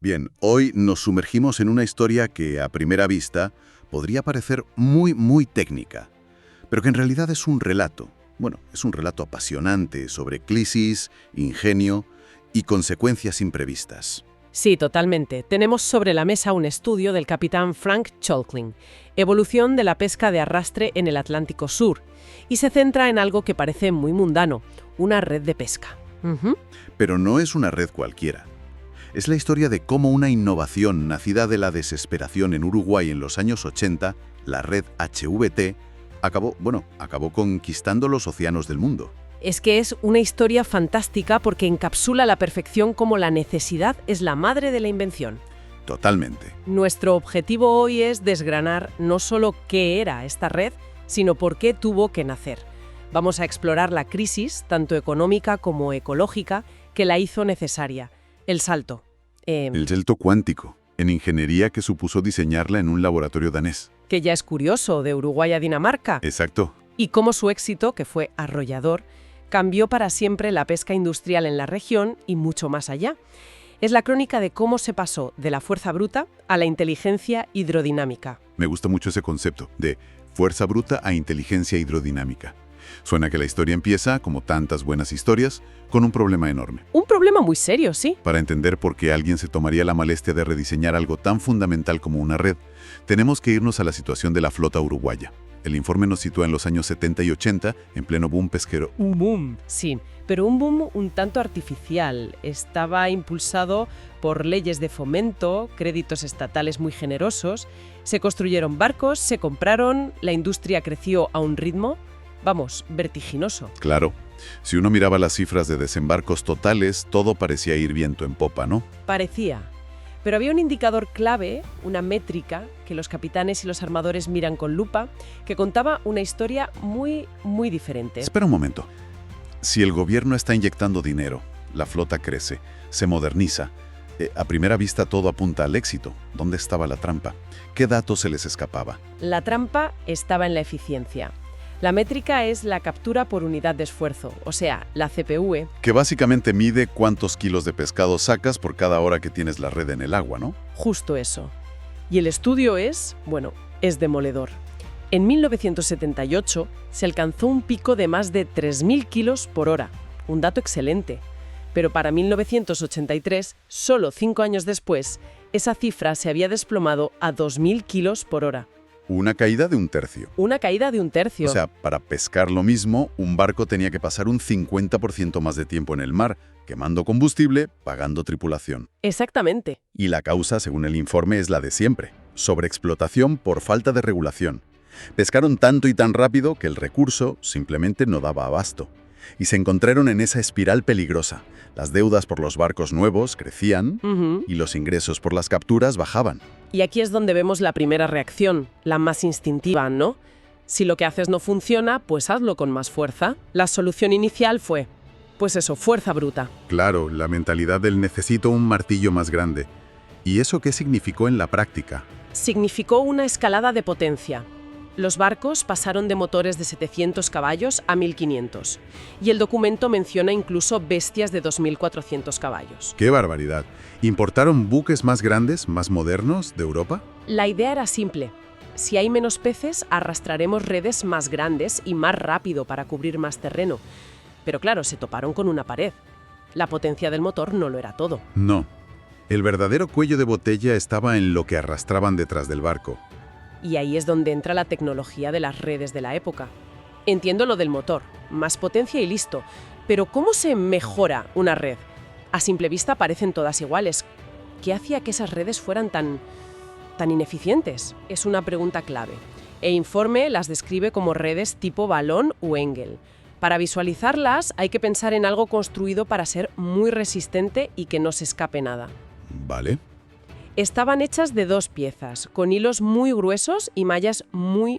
Bien, hoy nos sumergimos en una historia que a primera vista podría parecer muy técnica, pero que en realidad es un relato. Bueno, es un relato apasionante sobre crisis, ingenio y consecuencias imprevistas. Sí, totalmente. Tenemos sobre la mesa un estudio del capitán Frank Cholkling, Evolución de la pesca de arrastre en el Atlántico Sur, y se centra en algo que parece muy mundano, una red de pesca. Pero no es una red cualquiera. Es la historia de cómo una innovación nacida de la desesperación en Uruguay en los años 80, la red HVT, acabó conquistando los océanos del mundo. Es que es una historia fantástica porque encapsula a la perfección cómo la necesidad es la madre de la invención. Totalmente. Nuestro objetivo hoy es desgranar no solo qué era esta red, sino por qué tuvo que nacer. Vamos a explorar la crisis, tanto económica como ecológica, que la hizo necesaria. El salto. El salto cuántico, en ingeniería que supuso diseñarla en un laboratorio danés. Que ya es curioso, de Uruguay a Dinamarca. Exacto. Y cómo su éxito, que fue arrollador, cambió para siempre la pesca industrial en la región y mucho más allá. Es la crónica de cómo se pasó de la fuerza bruta a la inteligencia hidrodinámica. Me gusta mucho ese concepto, de fuerza bruta a inteligencia hidrodinámica. Suena que la historia empieza, como tantas buenas historias, con un problema enorme. Un problema muy serio, sí. Para entender por qué alguien se tomaría la molestia de rediseñar algo tan fundamental como una red, tenemos que irnos a la situación de la flota uruguaya. El informe nos sitúa en los años 70 y 80, en pleno boom pesquero. Un boom. Sí, pero un boom un tanto artificial. Estaba impulsado por leyes de fomento, créditos estatales muy generosos, se construyeron barcos, se compraron, la industria creció a un ritmo, vertiginoso. Claro. Si uno miraba las cifras de desembarcos totales, todo parecía ir viento en popa, ¿no? Parecía. Pero había un indicador clave, una métrica, que los capitanes y los armadores miran con lupa, que contaba una historia muy diferente. Espera un momento. Si el gobierno está inyectando dinero, la flota crece, se moderniza, a primera vista todo apunta al éxito. ¿Dónde estaba la trampa? ¿Qué datos se les escapaba? La trampa estaba en la eficiencia. La métrica es la captura por unidad de esfuerzo, o sea, la CPV. Que básicamente mide cuántos kilos de pescado sacas por cada hora que tienes la red en el agua, ¿no? Justo eso. Y el estudio es demoledor. En 1978 se alcanzó un pico de más de 3.000 kilos por hora. Un dato excelente. Pero para 1983, solo 5 años después, esa cifra se había desplomado a 2.000 kilos por hora. Una caída de un tercio. Una caída de un tercio. O sea, para pescar lo mismo, un barco tenía que pasar un 50% más de tiempo en el mar, quemando combustible, pagando tripulación. Exactamente. Y la causa, según el informe, es la de siempre: sobreexplotación por falta de regulación. Pescaron tanto y tan rápido que el recurso simplemente no daba abasto. Y se encontraron en esa espiral peligrosa. Las deudas por los barcos nuevos crecían y los ingresos por las capturas bajaban. Y aquí es donde vemos la primera reacción, la más instintiva, ¿no? Si lo que haces no funciona, pues hazlo con más fuerza. La solución inicial fue, fuerza bruta. Claro, la mentalidad del necesito un martillo más grande. ¿Y eso qué significó en la práctica? Significó una escalada de potencia. Los barcos pasaron de motores de 700 caballos a 1.500. Y el documento menciona incluso bestias de 2.400 caballos. ¡Qué barbaridad! ¿Importaron buques más grandes, más modernos de Europa? La idea era simple. Si hay menos peces, arrastraremos redes más grandes y más rápido para cubrir más terreno. Pero claro, se toparon con una pared. La potencia del motor no lo era todo. No. El verdadero cuello de botella estaba en lo que arrastraban detrás del barco. Y ahí es donde entra la tecnología de las redes de la época. Entiendo lo del motor, más potencia y listo. Pero ¿cómo se mejora una red? A simple vista parecen todas iguales. ¿Qué hacía que esas redes fueran tan ineficientes? Es una pregunta clave. El informe las describe como redes tipo balón o Engel. Para visualizarlas hay que pensar en algo construido para ser muy resistente y que no se escape nada. Vale. Estaban hechas de 2 piezas, con hilos muy gruesos y mallas muy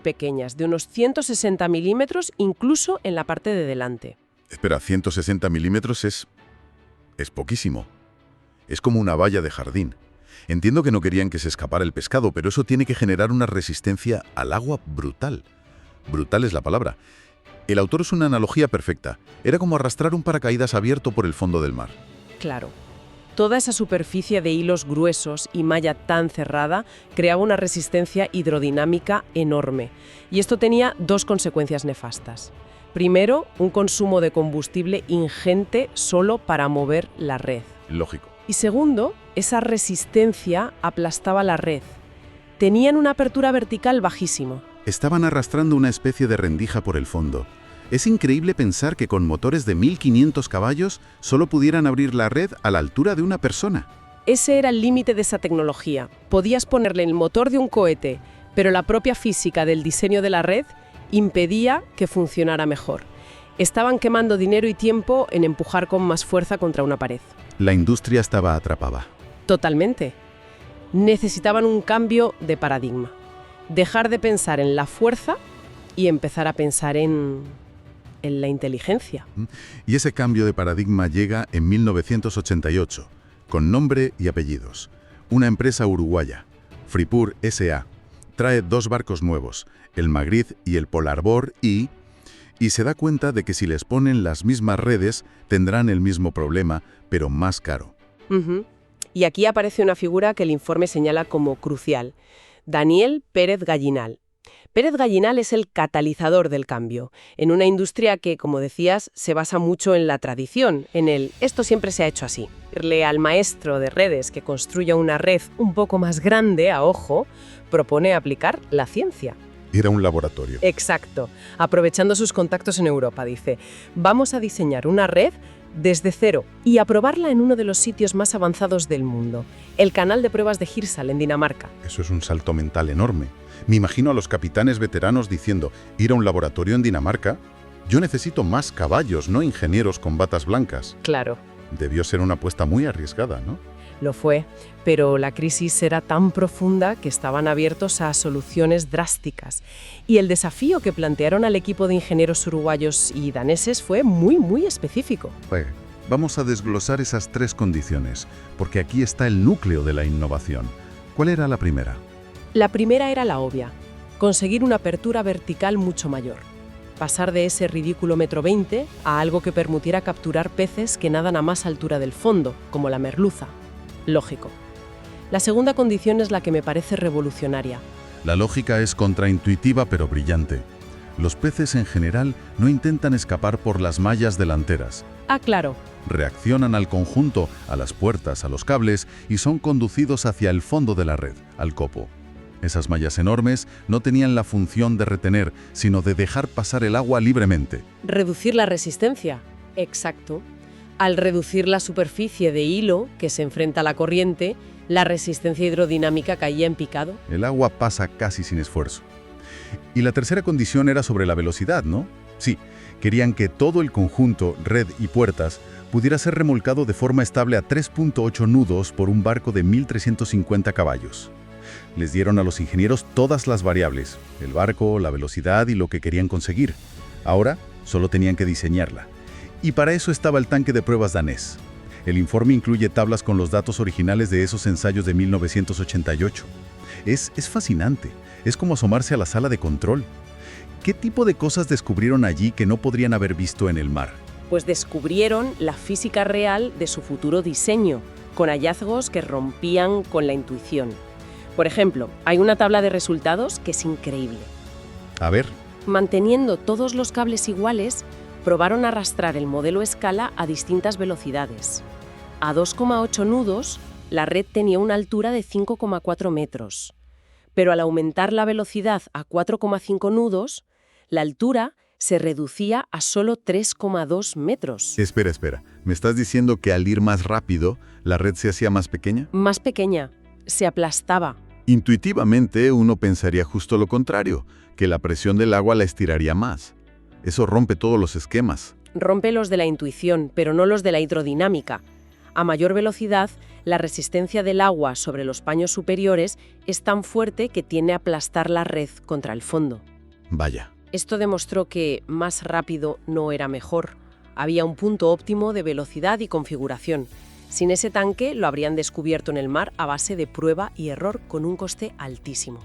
pequeñas, de unos 160 milímetros incluso en la parte de delante. Espera, 160 milímetros es poquísimo. Es como una valla de jardín. Entiendo que no querían que se escapara el pescado, pero eso tiene que generar una resistencia al agua brutal. Brutal es la palabra. El autor es una analogía perfecta. Era como arrastrar un paracaídas abierto por el fondo del mar. Claro. Toda esa superficie de hilos gruesos y malla tan cerrada creaba una resistencia hidrodinámica enorme. Y esto tenía dos consecuencias nefastas. Primero, un consumo de combustible ingente solo para mover la red. Lógico. Y segundo, esa resistencia aplastaba la red. Tenían una apertura vertical bajísima. Estaban arrastrando una especie de rendija por el fondo. Es increíble pensar que con motores de 1500 caballos solo pudieran abrir la red a la altura de una persona. Ese era el límite de esa tecnología. Podías ponerle el motor de un cohete, pero la propia física del diseño de la red impedía que funcionara mejor. Estaban quemando dinero y tiempo en empujar con más fuerza contra una pared. La industria estaba atrapada. Totalmente. Necesitaban un cambio de paradigma. Dejar de pensar en la fuerza y empezar a pensar en la inteligencia. Y ese cambio de paradigma llega en 1988, con nombre y apellidos. Una empresa uruguaya, Fripur S.A., trae dos barcos nuevos, el Magritte y el Polarbor, y se da cuenta de que si les ponen las mismas redes, tendrán el mismo problema, pero más caro. Y aquí aparece una figura que el informe señala como crucial: Daniel Pérez Gallinal. Pérez Gallinal es el catalizador del cambio, en una industria que, como decías, se basa mucho en la tradición, en el «esto siempre se ha hecho así». Irle al maestro de redes que construya una red un poco más grande, a ojo, propone aplicar la ciencia. Era un laboratorio. Exacto. Aprovechando sus contactos en Europa, dice, vamos a diseñar una red desde cero y a probarla en uno de los sitios más avanzados del mundo, el canal de pruebas de Hirsal, en Dinamarca. Eso es un salto mental enorme. Me imagino a los capitanes veteranos diciendo, ir a un laboratorio en Dinamarca, yo necesito más caballos, no ingenieros con batas blancas. Claro. Debió ser una apuesta muy arriesgada, ¿no? Lo fue, pero la crisis era tan profunda que estaban abiertos a soluciones drásticas. Y el desafío que plantearon al equipo de ingenieros uruguayos y daneses fue muy específico. Vamos a desglosar esas tres condiciones, porque aquí está el núcleo de la innovación. ¿Cuál era la primera? La primera era la obvia, conseguir una apertura vertical mucho mayor. Pasar de ese ridículo 1,20 m a algo que permitiera capturar peces que nadan a más altura del fondo, como la merluza. Lógico. La segunda condición es la que me parece revolucionaria. La lógica es contraintuitiva pero brillante. Los peces en general no intentan escapar por las mallas delanteras. Ah, claro. Reaccionan al conjunto, a las puertas, a los cables y son conducidos hacia el fondo de la red, al copo. Esas mallas enormes no tenían la función de retener, sino de dejar pasar el agua libremente. Reducir la resistencia. Exacto. Al reducir la superficie de hilo que se enfrenta a la corriente, la resistencia hidrodinámica caía en picado. El agua pasa casi sin esfuerzo. Y la tercera condición era sobre la velocidad, ¿no? Sí, querían que todo el conjunto, red y puertas, pudiera ser remolcado de forma estable a 3.8 nudos por un barco de 1.350 caballos. Les dieron a los ingenieros todas las variables, el barco, la velocidad y lo que querían conseguir. Ahora solo tenían que diseñarla. Y para eso estaba el tanque de pruebas danés. El informe incluye tablas con los datos originales de esos ensayos de 1988. Es fascinante. Es como asomarse a la sala de control. ¿Qué tipo de cosas descubrieron allí que no podrían haber visto en el mar? Pues descubrieron la física real de su futuro diseño, con hallazgos que rompían con la intuición. Por ejemplo, hay una tabla de resultados que es increíble. A ver. Manteniendo todos los cables iguales, probaron arrastrar el modelo escala a distintas velocidades. A 2,8 nudos, la red tenía una altura de 5,4 metros. Pero al aumentar la velocidad a 4,5 nudos, la altura se reducía a solo 3,2 metros. Espera. ¿Me estás diciendo que al ir más rápido, la red se hacía más pequeña? Más pequeña. Se aplastaba. Intuitivamente, uno pensaría justo lo contrario, que la presión del agua la estiraría más. Eso rompe todos los esquemas. Rompe los de la intuición, pero no los de la hidrodinámica. A mayor velocidad, la resistencia del agua sobre los paños superiores es tan fuerte que tiende a aplastar la red contra el fondo. Vaya. Esto demostró que más rápido no era mejor. Había un punto óptimo de velocidad y configuración. Sin ese tanque lo habrían descubierto en el mar a base de prueba y error con un coste altísimo.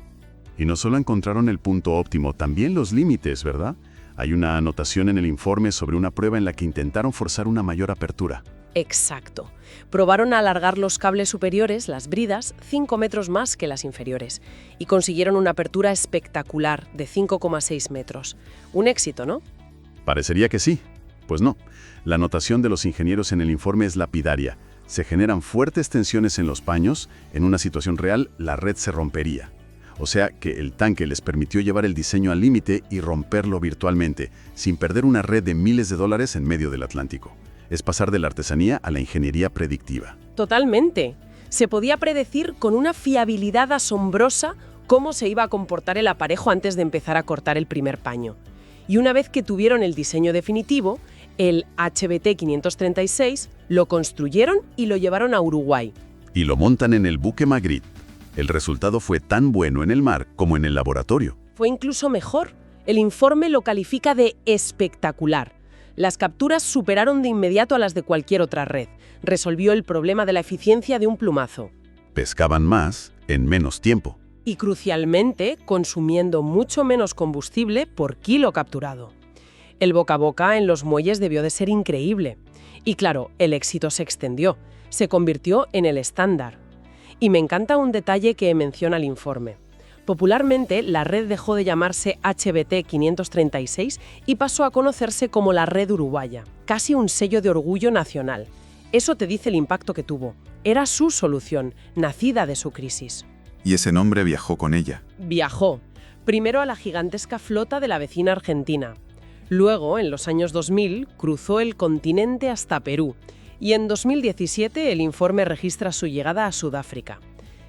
Y no solo encontraron el punto óptimo, también los límites, ¿verdad? Hay una anotación en el informe sobre una prueba en la que intentaron forzar una mayor apertura. Exacto. Probaron a alargar los cables superiores, las bridas, 5 metros más que las inferiores, y consiguieron una apertura espectacular de 5,6 metros. Un éxito, ¿no? Parecería que sí. Pues no. La anotación de los ingenieros en el informe es lapidaria. Se generan fuertes tensiones en los paños. En una situación real, la red se rompería. O sea que el tanque les permitió llevar el diseño al límite y romperlo virtualmente, sin perder una red de miles de dólares en medio del Atlántico. Es pasar de la artesanía a la ingeniería predictiva. Totalmente. Se podía predecir con una fiabilidad asombrosa cómo se iba a comportar el aparejo antes de empezar a cortar el primer paño. Y una vez que tuvieron el diseño definitivo, el HBT 536, lo construyeron y lo llevaron a Uruguay. Y lo montan en el buque Magritte. El resultado fue tan bueno en el mar como en el laboratorio. Fue incluso mejor. El informe lo califica de espectacular. Las capturas superaron de inmediato a las de cualquier otra red. Resolvió el problema de la eficiencia de un plumazo. Pescaban más en menos tiempo. Y crucialmente, consumiendo mucho menos combustible por kilo capturado. El boca a boca en los muelles debió de ser increíble. Y claro, el éxito se extendió. Se convirtió en el estándar. Y me encanta un detalle que menciona el informe. Popularmente, la red dejó de llamarse HBT 536 y pasó a conocerse como la Red Uruguaya, casi un sello de orgullo nacional. Eso te dice el impacto que tuvo. Era su solución, nacida de su crisis. Y ese nombre viajó con ella. Viajó, primero a la gigantesca flota de la vecina Argentina. Luego, en los años 2000, cruzó el continente hasta Perú. Y en 2017 el informe registra su llegada a Sudáfrica.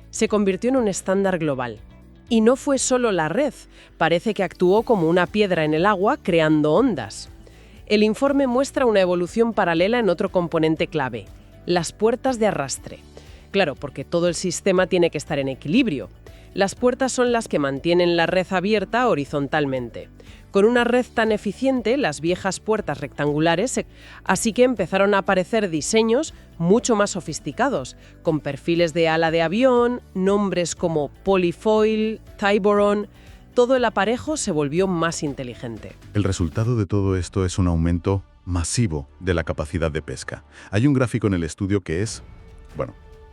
Se convirtió en un estándar global. Y no fue solo la red, parece que actuó como una piedra en el agua creando ondas. El informe muestra una evolución paralela en otro componente clave, las puertas de arrastre. Claro, porque todo el sistema tiene que estar en equilibrio. Las puertas son las que mantienen la red abierta horizontalmente. Con una red tan eficiente, las viejas puertas rectangulares, así que empezaron a aparecer diseños mucho más sofisticados, con perfiles de ala de avión, nombres como Polyfoil, Tiburon. Todo el aparejo se volvió más inteligente. El resultado de todo esto es un aumento masivo de la capacidad de pesca. Hay un gráfico en el estudio que es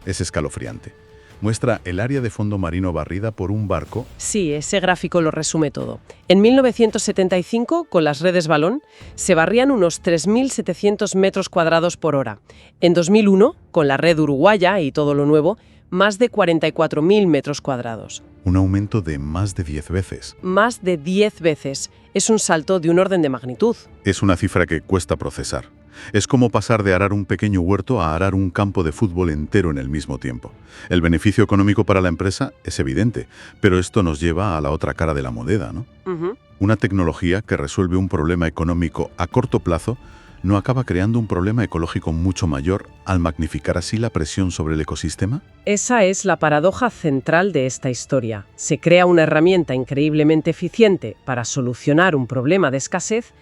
escalofriante. Muestra el área de fondo marino barrida por un barco. Sí, ese gráfico lo resume todo. En 1975, con las redes balón, se barrían unos 3.700 metros cuadrados por hora. En 2001, con la red uruguaya y todo lo nuevo, más de 44.000 metros cuadrados. Un aumento de más de 10 veces. Más de 10 veces. Es un salto de un orden de magnitud. Es una cifra que cuesta procesar. Es como pasar de arar un pequeño huerto a arar un campo de fútbol entero en el mismo tiempo. El beneficio económico para la empresa es evidente, pero esto nos lleva a la otra cara de la moneda, ¿no? Una tecnología que resuelve un problema económico a corto plazo no acaba creando un problema ecológico mucho mayor al magnificar así la presión sobre el ecosistema. Esa es la paradoja central de esta historia. Se crea una herramienta increíblemente eficiente para solucionar un problema de escasez,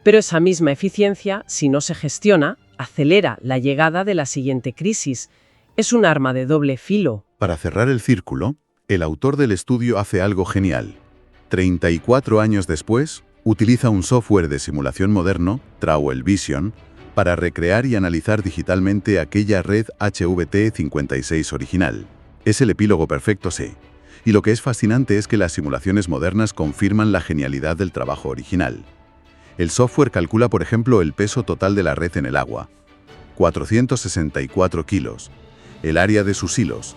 pero esa misma eficiencia, si no se gestiona, acelera la llegada de la siguiente crisis. Es un arma de doble filo. Para cerrar el círculo, el autor del estudio hace algo genial. 34 años después, utiliza un software de simulación moderno, Trawell Vision, para recrear y analizar digitalmente aquella red HVT56 original. Es el epílogo perfecto, sí. Y lo que es fascinante es que las simulaciones modernas confirman la genialidad del trabajo original. El software calcula, por ejemplo, el peso total de la red en el agua, 464 kilos, el área de sus hilos,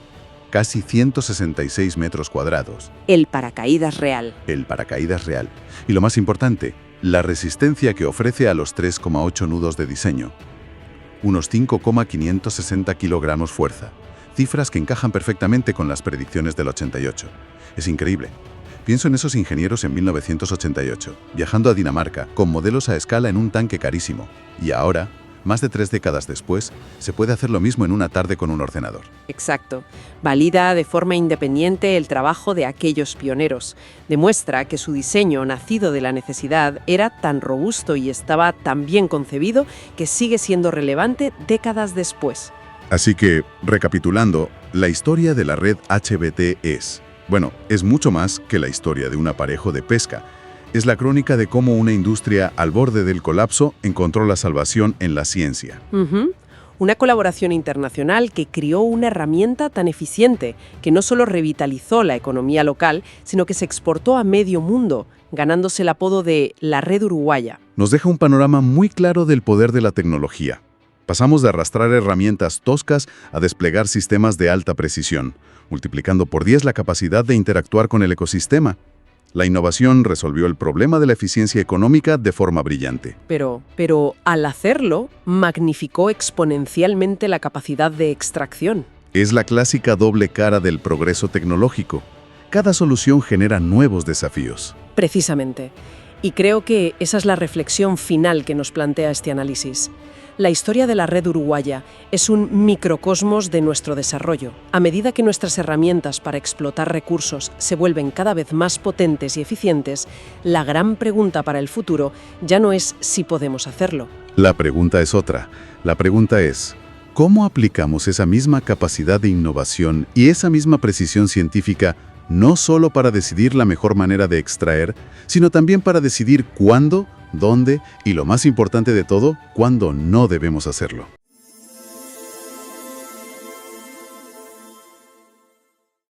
casi 166 metros cuadrados. El paracaídas real. El paracaídas real. Y lo más importante, la resistencia que ofrece a los 3,8 nudos de diseño. Unos 5,560 kilogramos fuerza. Cifras que encajan perfectamente con las predicciones del 88. Es increíble. Pienso en esos ingenieros en 1988, viajando a Dinamarca, con modelos a escala en un tanque carísimo. Y ahora, más de 3 décadas después, se puede hacer lo mismo en una tarde con un ordenador. Exacto. Valida de forma independiente el trabajo de aquellos pioneros. Demuestra que su diseño, nacido de la necesidad, era tan robusto y estaba tan bien concebido que sigue siendo relevante décadas después. Así que, recapitulando, la historia de la red HBT es mucho más que la historia de un aparejo de pesca. Es la crónica de cómo una industria al borde del colapso encontró la salvación en la ciencia. Una colaboración internacional que creó una herramienta tan eficiente que no solo revitalizó la economía local, sino que se exportó a medio mundo, ganándose el apodo de la Red Uruguaya. Nos deja un panorama muy claro del poder de la tecnología. Pasamos de arrastrar herramientas toscas a desplegar sistemas de alta precisión, multiplicando por 10 la capacidad de interactuar con el ecosistema. La innovación resolvió el problema de la eficiencia económica de forma brillante. Pero al hacerlo, magnificó exponencialmente la capacidad de extracción. Es la clásica doble cara del progreso tecnológico. Cada solución genera nuevos desafíos. Precisamente. Y creo que esa es la reflexión final que nos plantea este análisis. La historia de la Red Uruguaya es un microcosmos de nuestro desarrollo. A medida que nuestras herramientas para explotar recursos se vuelven cada vez más potentes y eficientes, la gran pregunta para el futuro ya no es si podemos hacerlo. La pregunta es otra. La pregunta es, ¿cómo aplicamos esa misma capacidad de innovación y esa misma precisión científica no solo para decidir la mejor manera de extraer, sino también para decidir cuándo, dónde y, lo más importante de todo, cuándo no debemos hacerlo?